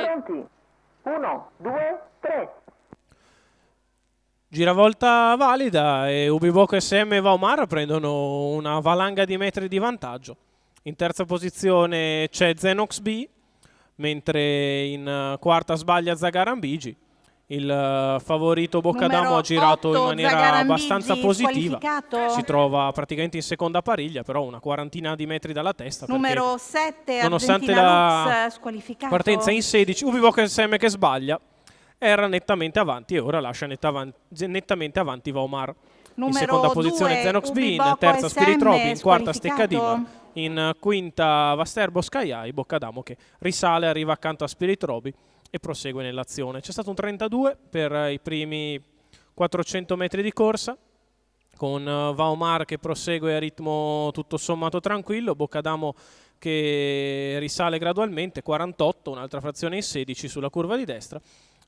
Pronti? 1, 2, 3. Giravolta valida e Ubivoco SM e Vaumar prendono una valanga di metri di vantaggio. In terza posizione c'è Zenox B, mentre in quarta sbaglia Zagarambigi. Il favorito Boccadamo ha girato in maniera abbastanza positiva. Si trova praticamente in seconda pariglia, però una quarantina di metri dalla testa. Numero 7, nonostante Argentina la Lux, squalificato. partenza in 16, Ubivoco SM che sbaglia era nettamente avanti e ora lascia nettamente avanti Vaumar. In seconda posizione Zenox B, in terza Spirit Roby, in quarta Stecca Dimar, in quinta Vasterbo Sky High, Boccadamo che risale, arriva accanto a Spirit Roby e prosegue nell'azione. C'è stato un 32 per i primi 400 metri di corsa, con Vaumar che prosegue a ritmo tutto sommato tranquillo, Boccadamo che risale gradualmente, 48, un'altra frazione in 16 sulla curva di destra.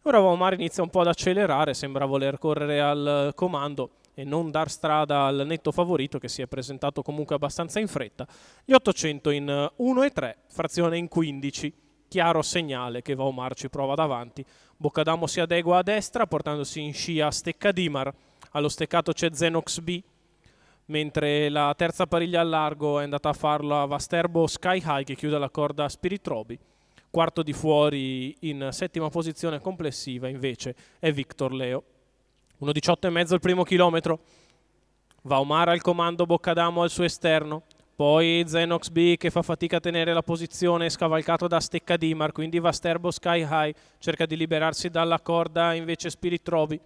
Ora Vaumar inizia un po' ad accelerare, sembra voler correre al comando e non dar strada al netto favorito che si è presentato comunque abbastanza in fretta. Gli 800 in 1 e 3, frazione in 15. Chiaro segnale che Vaumar ci prova davanti. Boccadamo si adegua a destra portandosi in scia Stecca Dimar. Allo steccato c'è Zenox B, mentre la terza pariglia al largo è andata a farlo a Vasterbo Sky High che chiude la corda a Spirit Roby. Quarto di fuori in settima posizione complessiva invece è Victor Leo. 1,18,5 il primo chilometro. Vaumar al comando, Boccadamo al suo esterno. Poi Zenox B che fa fatica a tenere la posizione, scavalcato da Stecca Dimar, quindi Vasterbo Sky High cerca di liberarsi dalla corda invece Spirit Roby. È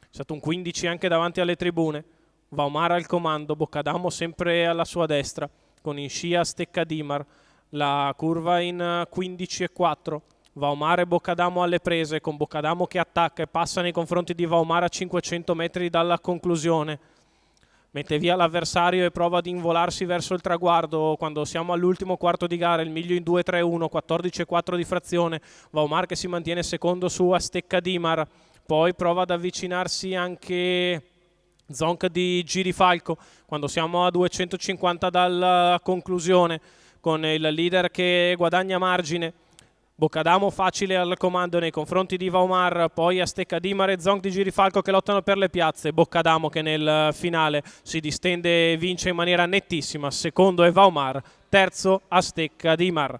stato un 15 anche davanti alle tribune. Vaumar al comando, Boccadamo sempre alla sua destra, con in scia Stecca Dimar. La curva in 15 e 4. Vaumar e Boccadamo alle prese, con Boccadamo che attacca e passa nei confronti di Vaumar a 500 metri dalla conclusione. Mette via l'avversario e prova ad involarsi verso il traguardo quando siamo all'ultimo quarto di gara, il miglio in 2-3-1, 14,4 di frazione. Vaumar che si mantiene secondo su a Stecca Dimar, poi prova ad avvicinarsi anche Zonk di Girifalco quando siamo a 250 dalla conclusione, con il leader che guadagna margine. Boccadamo facile al comando nei confronti di Vaumar, poi a Stecca Dimar e Zonk di Girifalco che lottano per le piazze. Boccadamo che nel finale si distende e vince in maniera nettissima. Secondo è Vaumar, terzo a Stecca Dimar.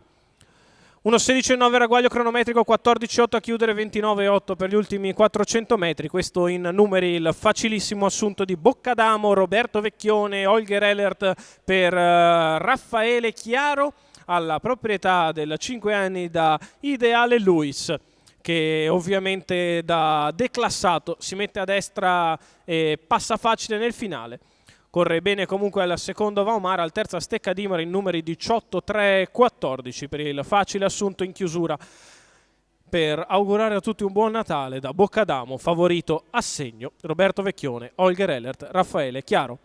1,16,9 ragguaglio cronometrico, 14,8 a chiudere, 29,8 per gli ultimi 400 metri. Questo in numeri il facilissimo assunto di Boccadamo, Roberto Vecchione, Holger Ehlert per Raffaele Chiaro, alla proprietà del 5 anni da Ideale Luis, che ovviamente da declassato si mette a destra e passa facile nel finale. Corre bene comunque al secondo Vaumar, al terzo Stecca Dimar in numeri 18, 3 e 14 per il facile assunto in chiusura, per augurare a tutti un buon Natale da Boccadamo, favorito a segno Roberto Vecchione, Holger Ehlert, Raffaele Chiaro.